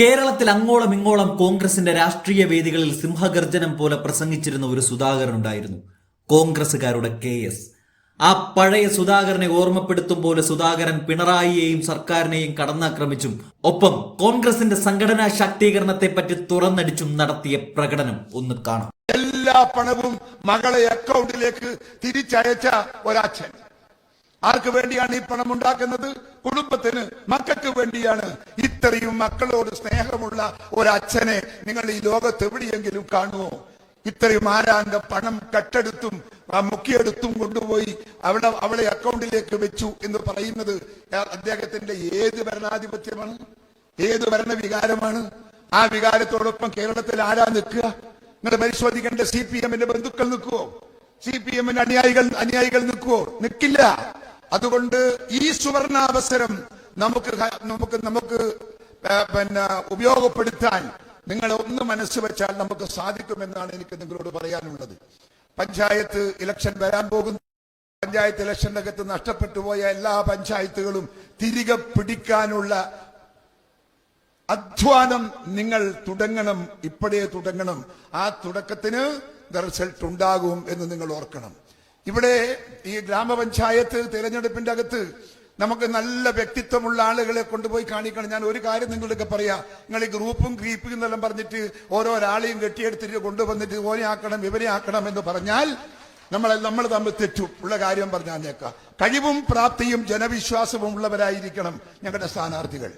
കേരളത്തിൽ അങ്ങോളം ഇങ്ങോളം കോൺഗ്രസിന്റെ രാഷ്ട്രീയ വേദികളിൽ സിംഹഗർജനം പോലെ പ്രസംഗിച്ചിരുന്ന ഒരു സുധാകരൻ ഉണ്ടായിരുന്നു. കോൺഗ്രസുകാരുടെ KS. ആ പഴയ സുധാകരനെ ഓർമ്മപ്പെടുത്തും പോലെ സുധാകരൻ പിണറായിയെയും സർക്കാരിനെയും കടന്നാക്രമിച്ചും ഒപ്പം കോൺഗ്രസിന്റെ സംഘടനാ ശാക്തീകരണത്തെ പറ്റി തുറന്നടിച്ചും നടത്തിയ പ്രകടനം ഒന്ന് കാണാം. എല്ലാ പണവും മകളെ അക്കൗണ്ടിലേക്ക് തിരിച്ചയച്ച ഒരച്ഛൻ. ആർക്ക് വേണ്ടിയാണ് ഈ പണം ഉണ്ടാക്കുന്നത്? കുടുംബത്തിന്, മക്കൾക്ക് വേണ്ടിയാണ്. ഇത്രയും മക്കളോട് സ്നേഹമുള്ള ഒരച്ഛനെ നിങ്ങൾ ഈ ലോകത്ത് എവിടെയെങ്കിലും കാണുമോ? ഇത്രയും ആരാന്റെ പണം കട്ടെടുത്തും മുക്കിയെടുത്തും കൊണ്ടുപോയി അവളെ അക്കൗണ്ടിലേക്ക് വെച്ചു എന്ന് പറയുന്നത് അദ്ദേഹത്തിന്റെ ഏത് ഭരണാധിപത്യമാണ്? ഏത് ഭരണവികാരമാണ്? ആ വികാരത്തോടൊപ്പം കേരളത്തിൽ ആരാ നിൽക്കുക? നിങ്ങൾ പരിശോധിക്കേണ്ട CPM-ന്റെ ബന്ധുക്കൾ നിൽക്കുവോ? CPM-ന്റെ അനുയായികൾ നിൽക്കുവോ? നിൽക്കില്ല. അതുകൊണ്ട് ഈ സുവർണാവസരം നമുക്ക് ഉപയോഗപ്പെടുത്താൻ നിങ്ങൾ ഒന്ന് മനസ്സ് വെച്ചാൽ നമുക്ക് സാധിക്കുമെന്നാണ് എനിക്ക് നിങ്ങളോട് പറയാനുള്ളത്. പഞ്ചായത്ത് ഇലക്ഷൻ വരാൻ പോകുന്നു. പഞ്ചായത്ത് ഇലക്ഷനകത്ത് നഷ്ടപ്പെട്ടു പോയ എല്ലാ പഞ്ചായത്തുകളും തിരികെ പിടിക്കാനുള്ള അധ്വാനം നിങ്ങൾ തുടങ്ങണം. ഇപ്പോഴേ തുടങ്ങണം. ആ തുടക്കത്തിന് റിസൾട്ട് ഉണ്ടാകും എന്ന് നിങ്ങൾ ഓർക്കണം. ഇവിടെ ഈ ഗ്രാമപഞ്ചായത്ത് തിരഞ്ഞെടുപ്പിന്റെ അകത്ത് നമുക്ക് നല്ല വ്യക്തിത്വമുള്ള ആളുകളെ കൊണ്ടുപോയി കാണിക്കണം. ഞാൻ ഒരു കാര്യം നിങ്ങളൊക്കെ പറയാം. നിങ്ങൾ ഈ ഗ്രൂപ്പും ക്രീപ്പും എന്നെല്ലാം പറഞ്ഞിട്ട് ഓരോരാളെയും കെട്ടിയെടുത്തിട്ട് കൊണ്ടുവന്നിട്ട് ഓനെ ആക്കണം ഇവരെ ആക്കണം എന്ന് പറഞ്ഞാൽ നമ്മൾ തമ്മിൽ തെറ്റും. ഉള്ള കാര്യം പറഞ്ഞാൽ കഴിവും പ്രാപ്തിയും ജനവിശ്വാസവും ഉള്ളവരായിരിക്കണം ഞങ്ങളുടെ സ്ഥാനാർത്ഥികൾ.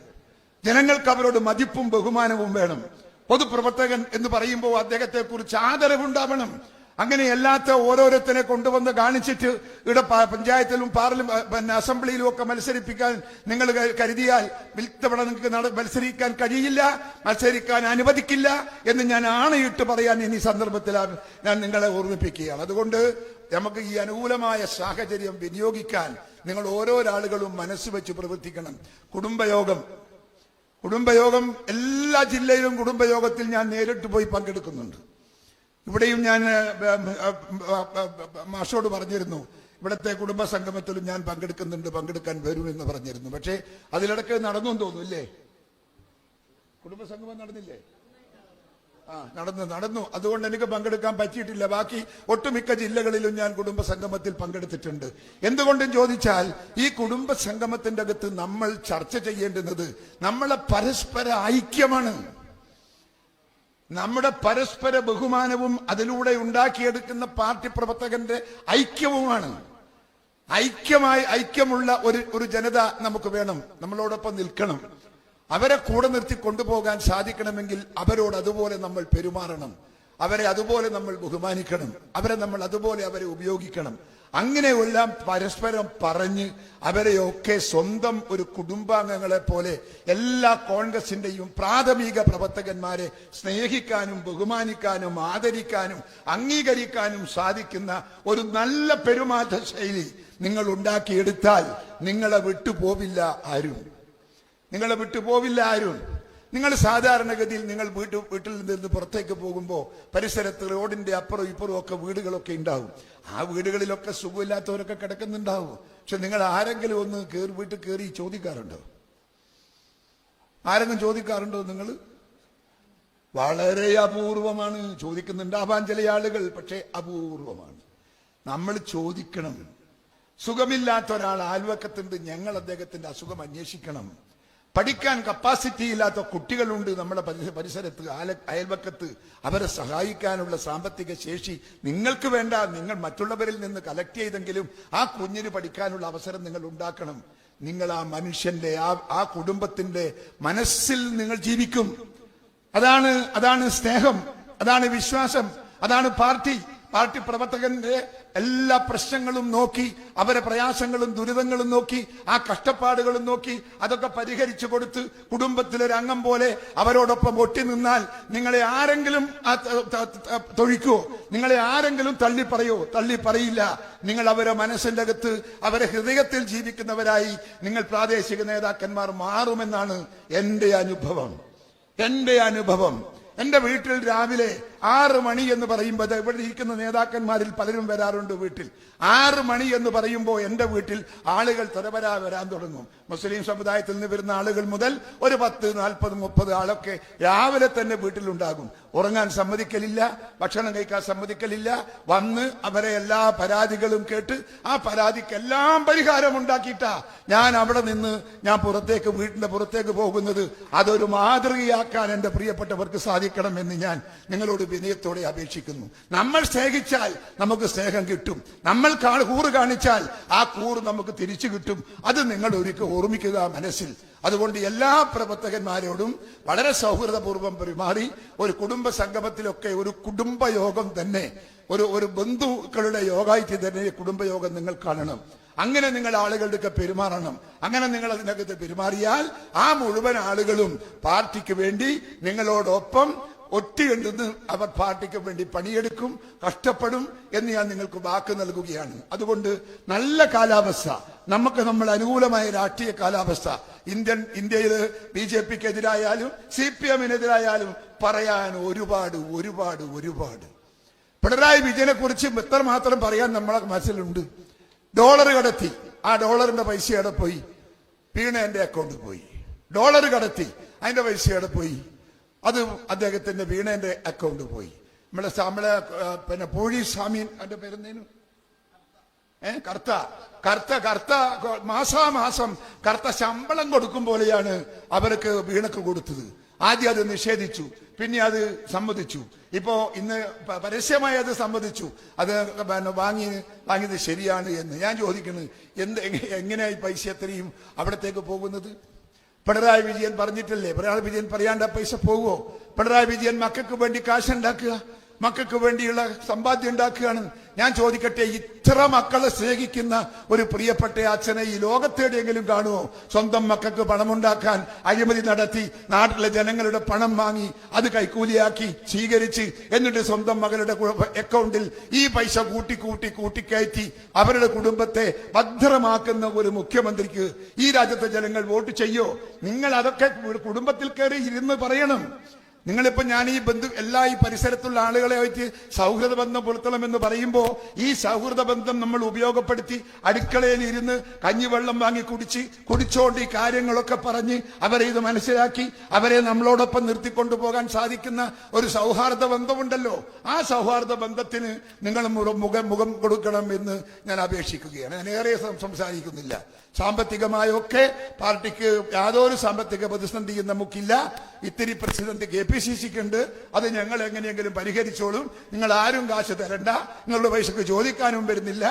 ജനങ്ങൾക്ക് അവരോട് മതിപ്പും ബഹുമാനവും വേണം. പൊതുപ്രവർത്തകൻ എന്ന് പറയുമ്പോൾ അദ്ദേഹത്തെ കുറിച്ച് ആദരവുണ്ടാവണം. അങ്ങനെ അല്ലാത്ത ഓരോരുത്തരെ കൊണ്ടുവന്ന് കാണിച്ചിട്ട് ഇവിടെ പഞ്ചായത്തിലും അസംബ്ലിയിലും ഒക്കെ മത്സരിപ്പിക്കാൻ നിങ്ങൾ കരുതിയാൽ ഇത്തവണ നിങ്ങൾക്ക് മത്സരിക്കാൻ കഴിയില്ല, മത്സരിക്കാൻ അനുവദിക്കില്ല എന്ന് ഞാൻ ആണയിട്ട് പറയാൻ ഈ സന്ദർഭത്തിൽ ഞാൻ നിങ്ങളെ ഓർമ്മിപ്പിക്കുകയാണ്. അതുകൊണ്ട് നമുക്ക് ഈ അനുകൂലമായ സാഹചര്യം വിനിയോഗിക്കാൻ നിങ്ങൾ ഓരോരാളുകളും മനസ്സ് വെച്ച് പ്രവർത്തിക്കണം. കുടുംബയോഗം എല്ലാ ജില്ലയിലും കുടുംബയോഗത്തിൽ ഞാൻ നേരിട്ട് പോയി പങ്കെടുക്കുന്നുണ്ട്. ഇവിടെയും ഞാൻ മാഷോട് പറഞ്ഞിരുന്നു, ഇവിടത്തെ കുടുംബ സംഗമത്തിലും ഞാൻ പങ്കെടുക്കാൻ വരുമെന്ന് പറഞ്ഞിരുന്നു. പക്ഷേ അതിലിടക്ക് നടന്നു തോന്നുന്നില്ലേ? കുടുംബസംഗമം നടന്നില്ലേ? നടന്നു. അതുകൊണ്ട് എനിക്ക് പങ്കെടുക്കാൻ പറ്റിയിട്ടില്ല. ബാക്കി ഒട്ടുമിക്ക ജില്ലകളിലും ഞാൻ കുടുംബസംഗമത്തിൽ പങ്കെടുത്തിട്ടുണ്ട്. എന്തുകൊണ്ടും ചോദിച്ചാൽ ഈ കുടുംബസംഗമത്തിന്റെ അകത്ത് നമ്മൾ ചർച്ച ചെയ്യേണ്ടുന്നത് നമ്മളെ പരസ്പര ഐക്യമാണ്. നമ്മുടെ പരസ്പര ബഹുമാനവും അതിലൂടെ ഉണ്ടാക്കിയെടുക്കുന്ന പാർട്ടി പ്രവർത്തകന്റെ ഐക്യവുമാണ്. ഐക്യമുള്ള ഒരു ജനത നമുക്ക് വേണം. നമ്മളോടൊപ്പം നിൽക്കണം. അവരെ കൂടെ നിർത്തി കൊണ്ടുപോകാൻ സാധിക്കണമെങ്കിൽ അവരോട് അതുപോലെ നമ്മൾ പെരുമാറണം. അവരെ അതുപോലെ നമ്മൾ ബഹുമാനിക്കണം. അവരെ ഉപയോഗിക്കണം. അങ്ങനെയെല്ലാം പരസ്പരം പറഞ്ഞ് അവരെയൊക്കെ സ്വന്തം ഒരു കുടുംബാംഗങ്ങളെ പോലെ എല്ലാ കോൺഗ്രസിന്റെയും പ്രാഥമിക പ്രവർത്തകന്മാരെ സ്നേഹിക്കാനും ബഹുമാനിക്കാനും ആദരിക്കാനും അംഗീകരിക്കാനും സാധിക്കുന്ന ഒരു നല്ല പെരുമാറ്റ ശൈലി നിങ്ങൾ ഉണ്ടാക്കിയെടുത്താൽ നിങ്ങളെ വിട്ടുപോവില്ല ആരും. നിങ്ങൾ സാധാരണഗതിയിൽ നിങ്ങൾ വീട്ടിൽ നിന്ന് പുറത്തേക്ക് പോകുമ്പോൾ പരിസരത്ത് റോഡിന്റെ അപ്പുറം ഇപ്പുറം ഒക്കെ വീടുകളൊക്കെ ഉണ്ടാവും. ആ വീടുകളിലൊക്കെ സുഖമില്ലാത്തവരൊക്കെ കിടക്കുന്നുണ്ടാവും. പക്ഷെ നിങ്ങൾ ആരെങ്കിലും ഒന്ന് വീട്ടിൽ കയറി ചോദിക്കാറുണ്ടോ? നിങ്ങൾ? വളരെ അപൂർവമാണ്. ചോദിക്കുന്നുണ്ടാവാൻ ചില ആളുകൾ, പക്ഷെ അപൂർവമാണ്. നമ്മൾ ചോദിക്കണം. സുഖമില്ലാത്ത ഒരാൾ അയൽവക്കത്തുണ്ട്, ഞങ്ങൾ അദ്ദേഹത്തിന്റെ അസുഖം അന്വേഷിക്കണം. പഠിക്കാൻ കപ്പാസിറ്റി ഇല്ലാത്ത കുട്ടികളുണ്ട് നമ്മുടെ പരിസരത്ത്, അയൽവക്കത്ത്. അവരെ സഹായിക്കാനുള്ള സാമ്പത്തിക ശേഷി നിങ്ങൾക്ക് വേണ്ട. നിങ്ങൾ മറ്റുള്ളവരിൽ നിന്ന് കളക്ട് ചെയ്തെങ്കിലും ആ കുഞ്ഞിന് പഠിക്കാനുള്ള അവസരം നിങ്ങൾ ഉണ്ടാക്കണം. നിങ്ങൾ ആ മനുഷ്യന്റെ ആ കുടുംബത്തിന്റെ മനസ്സിൽ നിങ്ങൾ ജീവിക്കും. അതാണ് സ്നേഹം, അതാണ് വിശ്വാസം, അതാണ് പാർട്ടി പ്രവർത്തകന്റെ എല്ലാ പ്രശ്നങ്ങളും നോക്കി, അവരെ പ്രയാസങ്ങളും ദുരിതങ്ങളും നോക്കി, ആ കഷ്ടപ്പാടുകളും നോക്കി അതൊക്കെ പരിഹരിച്ചു കൊടുത്ത് കുടുംബത്തിലൊരു അംഗം പോലെ അവരോടൊപ്പം ഒട്ടി നിന്നാൽ നിങ്ങളെ ആരെങ്കിലും തൊഴിക്കോ? നിങ്ങളെ ആരെങ്കിലും തള്ളിപ്പറയില്ല. നിങ്ങൾ അവരെ മനസ്സിന്റെ അകത്ത്, അവരെ ഹൃദയത്തിൽ ജീവിക്കുന്നവരായി നിങ്ങൾ പ്രാദേശിക നേതാക്കന്മാർ മാറുമെന്നാണ് എന്റെ അനുഭവം. എന്റെ വീട്ടിൽ രാവിലെ 6 മണി എന്ന് പറയുമ്പോൾ ഇവിടെ ഇരിക്കുന്ന നേതാക്കന്മാരിൽ പലരും വരാറുണ്ട് വീട്ടിൽ. 6 മണി എന്ന് പറയുമ്പോൾ എന്റെ വീട്ടിൽ ആളുകൾ ത്വരവരാ വരാൻ തുടങ്ങും. മുസ്ലിം സമുദായത്തിൽ നിന്ന് വരുന്ന ആളുകൾ മുതൽ ഒരു 10, 40, 30 ആളൊക്കെ രാവിലെ തന്നെ വീട്ടിലുണ്ടാകും. ഉറങ്ങാൻ സമ്മതിക്കലില്ല, ഭക്ഷണം കഴിക്കാൻ സമ്മതിക്കലില്ല. വന്ന് അവരെ എല്ലാ പരാതികളും കേട്ട് ആ പരാതിക്കെല്ലാം പരിഹാരം ഉണ്ടാക്കിയിട്ടാ ഞാൻ അവിടെ നിന്ന് ഞാൻ വീട്ടിന്റെ പുറത്തേക്ക് പോകുന്നത്. അതൊരു മാതൃകയാക്കാൻ എന്റെ പ്രിയപ്പെട്ടവർക്ക് സാധിക്കണമെന്ന് ഞാൻ നിങ്ങളോട് വിനയത്തോടെ അപേക്ഷിക്കുന്നു. നമ്മൾ സ്നേഹിച്ചാൽ നമുക്ക് സ്നേഹം കിട്ടും. നമ്മൾ കൂറ് കാണിച്ചാൽ ആ കൂറ് നമുക്ക് തിരിച്ചു കിട്ടും. അത് നിങ്ങൾ ഒരിക്കൽ ഓർമ്മിക്കുക മനസ്സിൽ. അതുകൊണ്ട് എല്ലാ പ്രവർത്തകന്മാരോടും വളരെ സൗഹൃദപൂർവ്വം പെരുമാറി ഒരു കുടുംബ സംഗമത്തിലൊക്കെ ഒരു കുടുംബയോഗം തന്നെ ഒരു ബന്ധുക്കളുടെ യോഗമായിട്ട് തന്നെ കുടുംബയോഗം നിങ്ങൾ കാണണം. അങ്ങനെ നിങ്ങൾ ആളുകളുടെ പെരുമാറണം. അങ്ങനെ നിങ്ങൾ അതിനകത്ത് പെരുമാറിയാൽ ആ മുഴുവൻ ആളുകളും പാർട്ടിക്ക് വേണ്ടി നിങ്ങളോടൊപ്പം ഒറ്റയുണ്ടെന്ന് അവർ പാർട്ടിക്ക് വേണ്ടി പണിയെടുക്കും, കഷ്ടപ്പെടും എന്ന് ഞാൻ നിങ്ങൾക്ക് വാക്ക് നൽകുകയാണ്. അതുകൊണ്ട് നല്ല കാലാവസ്ഥ, നമ്മൾ അനുകൂലമായ രാഷ്ട്രീയ കാലാവസ്ഥ ഇന്ത്യയിൽ BJPക്കെതിരായാലും CPM-നെതിരായാലും പറയാൻ ഒരുപാട്. പിണറായി വിജയനെ കുറിച്ച് എത്രമാത്രം പറയാൻ നമ്മളെ മനസ്സിലുണ്ട്. ഡോളർ കടത്തി, ആ ഡോളറിന്റെ പൈസ അവിടെ പോയി, വീണേന്റെ അക്കൗണ്ടിൽ പോയി. ഡോളർ കടത്തി, അതിന്റെ പൈസ അവിടെ പോയി, അത് അദ്ദേഹത്തിന്റെ വീണേന്റെ അക്കൗണ്ടിൽ പോയി. നമ്മളെ പൂഴി സ്വാമി എന്റെ പേരെന്തേനും കർത്ത മാസാമാസം കർത്ത ശമ്പളം കൊടുക്കും പോലെയാണ് അവർക്ക് വീണക്ക് കൊടുത്തത്. ആദ്യം അത് നിഷേധിച്ചു, പിന്നെ അത് സമ്മതിച്ചു. ഇപ്പോ ഇന്ന് പരസ്യമായി അത് സമ്മതിച്ചു. അത് വാങ്ങിയത് ശരിയാണ് എന്ന് ഞാൻ ചോദിക്കുന്നത്, എങ്ങനെയായി പൈസ എത്രയും അവിടത്തേക്ക് പോകുന്നത്? പിണറായി വിജയൻ പറഞ്ഞിട്ടില്ലേ? പിണറായി വിജയൻ പറയാണ്ട് പൈസ പോവോ? പിണറായി വിജയൻ മക്കൾക്ക് വേണ്ടി കാശുണ്ടാക്കുക, മക്കൾക്ക് വേണ്ടിയുള്ള സമ്പാദ്യം ഉണ്ടാക്കുകയാണ്. ഞാൻ ചോദിക്കട്ടെ, ഇത്ര മക്കളെ സ്നേഹിക്കുന്ന ഒരു പ്രിയപ്പെട്ട അച്ഛനെ ഈ ലോകത്തേടെയെങ്കിലും കാണുമോ? സ്വന്തം മക്കൾക്ക് പണമുണ്ടാക്കാൻ അഴിമതി നടത്തി നാട്ടിലെ ജനങ്ങളുടെ പണം വാങ്ങി അത് കൈക്കൂലിയാക്കി സ്വീകരിച്ച് എന്നിട്ട് സ്വന്തം മകളുടെ അക്കൗണ്ടിൽ ഈ പൈസ കൂട്ടിക്കയറ്റി അവരുടെ കുടുംബത്തെ ഭദ്രമാക്കുന്ന ഒരു മുഖ്യമന്ത്രിക്ക് ഈ രാജ്യത്തെ ജനങ്ങൾ വോട്ട് ചെയ്യോ? നിങ്ങൾ അതൊക്കെ കുടുംബത്തിൽ കയറി ഇരുന്ന് പറയണം. നിങ്ങളിപ്പോ ഞാൻ ഈ ഈ പരിസരത്തുള്ള ആളുകളെ ആയിട്ട് സൗഹൃദ ബന്ധം പുലർത്തണം എന്ന് പറയുമ്പോൾ ഈ സൗഹൃദ ബന്ധം നമ്മൾ ഉപയോഗപ്പെടുത്തി അടുക്കളയിൽ ഇരുന്ന് കഞ്ഞിവെള്ളം വാങ്ങി കുടിച്ചോണ്ട് ഈ കാര്യങ്ങളൊക്കെ പറഞ്ഞ് അവരെ ഇത് മനസ്സിലാക്കി അവരെ നമ്മളോടൊപ്പം നിർത്തിക്കൊണ്ടുപോകാൻ സാധിക്കുന്ന ഒരു സൗഹാർദ്ദ ബന്ധമുണ്ടല്ലോ. ആ സൗഹാർദ്ദ ബന്ധത്തിന് നിങ്ങൾ മുഖം കൊടുക്കണം എന്ന് ഞാൻ അപേക്ഷിക്കുകയാണ്. ഞാൻ ഏറെ സംസാരിക്കുന്നില്ല. സാമ്പത്തികമായൊക്കെ പാർട്ടിക്ക് യാതൊരു സാമ്പത്തിക പ്രതിസന്ധിയും നമുക്കില്ല. ഇത്തിരി പ്രതിസന്ധി KPCCക്ക് ഉണ്ട്. അത് ഞങ്ങൾ എങ്ങനെയെങ്കിലും പരിഹരിച്ചോളും. നിങ്ങൾ ആരും കാശ് തരണ്ട, നിങ്ങളുടെ പൈസക്ക് ചോദിക്കാനും വരുന്നില്ല.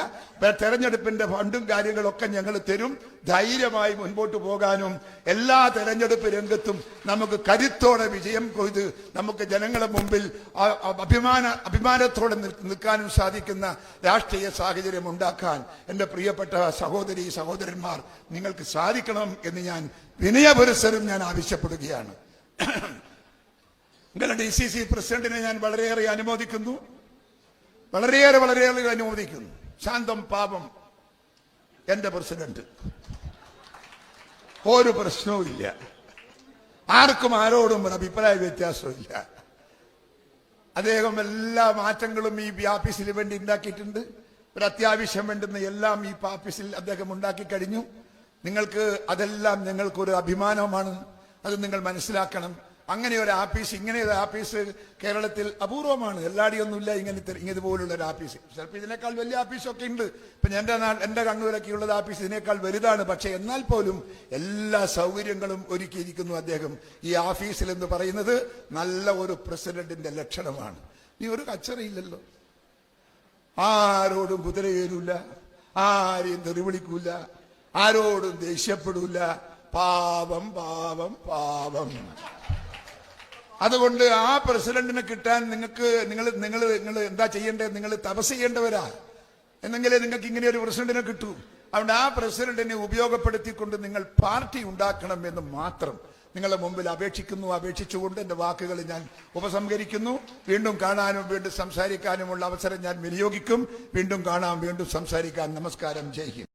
തെരഞ്ഞെടുപ്പിന്റെ ഫണ്ടും കാര്യങ്ങളൊക്കെ ഞങ്ങൾ തരും. ധൈര്യമായി മുൻപോട്ട് പോകാനും എല്ലാ തെരഞ്ഞെടുപ്പ് രംഗത്തും നമുക്ക് കരുത്തോടെ വിജയം കൊയ്ത് നമുക്ക് ജനങ്ങളുടെ മുമ്പിൽ അഭിമാനത്തോടെ നിൽക്കാനും സാധിക്കുന്ന രാഷ്ട്രീയ സാഹചര്യം ഉണ്ടാക്കാൻ എന്റെ പ്രിയപ്പെട്ട സഹോദരന്മാർ നിങ്ങൾക്ക് സാധിക്കണം എന്ന് ഞാൻ വിനയപുരസ്സരം ഞാൻ ആവശ്യപ്പെടുകയാണ്. നിങ്ങളുടെ DCC പ്രസിഡന്റിനെ ഞാൻ വളരെയേറെ അനുമോദിക്കുന്നു. ശാന്തം പാപം എന്റെ പ്രസിഡന്റ്, ഒരു പ്രശ്നവും ഇല്ല. ആർക്കും ആരോടും ഒരു അഭിപ്രായ വ്യത്യാസമില്ല. അദ്ദേഹം എല്ലാ മാറ്റങ്ങളും ഈ ആഫീസിൽ വേണ്ടി ഉണ്ടാക്കിയിട്ടുണ്ട്. ഒരു അത്യാവശ്യം വേണ്ടുന്ന എല്ലാം ഈ ആഫീസിൽ അദ്ദേഹം ഉണ്ടാക്കി കഴിഞ്ഞു. അതെല്ലാം ഞങ്ങൾക്കൊരു അഭിമാനമാണ്. അത് നിങ്ങൾ മനസ്സിലാക്കണം. ഇങ്ങനെ ഒരു ആഫീസ് കേരളത്തിൽ അപൂർവമാണ്. എല്ലാടിയൊന്നുമില്ല ഇതുപോലുള്ള ഒരു ആഫീസ്. ചിലപ്പോൾ ഇതിനേക്കാൾ വലിയ ആഫീസൊക്കെ ഉണ്ട്. ഇപ്പൊ എന്റെ കണ്ണൂരൊക്കെയുള്ള ആഫീസ് ഇതിനേക്കാൾ വലുതാണ്. പക്ഷെ എന്നാൽ പോലും എല്ലാ സൗകര്യങ്ങളും ഒരുക്കിയിരിക്കുന്നു അദ്ദേഹം. ഈ ആഫീസിൽ എന്ന് പറയുന്നത് നല്ല ഒരു പ്രസിഡന്റിന്റെ ലക്ഷണമാണ്. ഒരു കച്ചറയില്ലല്ലോ, ആരോടും കുതിരയേരൂല, ആരെയും തെറിവിളിക്കൂല, ആരോടും ദേഷ്യപ്പെടൂല. പാവം. അതുകൊണ്ട് ആ പ്രസിഡന്റിനെ കിട്ടാൻ നിങ്ങൾ എന്താ ചെയ്യേണ്ടത്? നിങ്ങൾ തപസ് ചെയ്യേണ്ടവരാ. എന്നെങ്കിലേ നിങ്ങൾക്ക് ഇങ്ങനെ ഒരു പ്രസിഡന്റിനെ കിട്ടൂ. അതുകൊണ്ട് ആ പ്രസിഡന്റിനെ ഉപയോഗപ്പെടുത്തിക്കൊണ്ട് നിങ്ങൾ പാർട്ടി ഉണ്ടാക്കണം എന്ന് മാത്രം നിങ്ങളുടെ മുമ്പിൽ അപേക്ഷിച്ചുകൊണ്ട് എന്റെ വാക്കുകൾ ഞാൻ ഉപസംഹരിക്കുന്നു. വീണ്ടും കാണാനും വീണ്ടും സംസാരിക്കാനുമുള്ള അവസരം ഞാൻ വിനിയോഗിക്കും. വീണ്ടും കാണാം, വീണ്ടും സംസാരിക്കാം. നമസ്കാരം. ജയ് ഹിന്ദ്.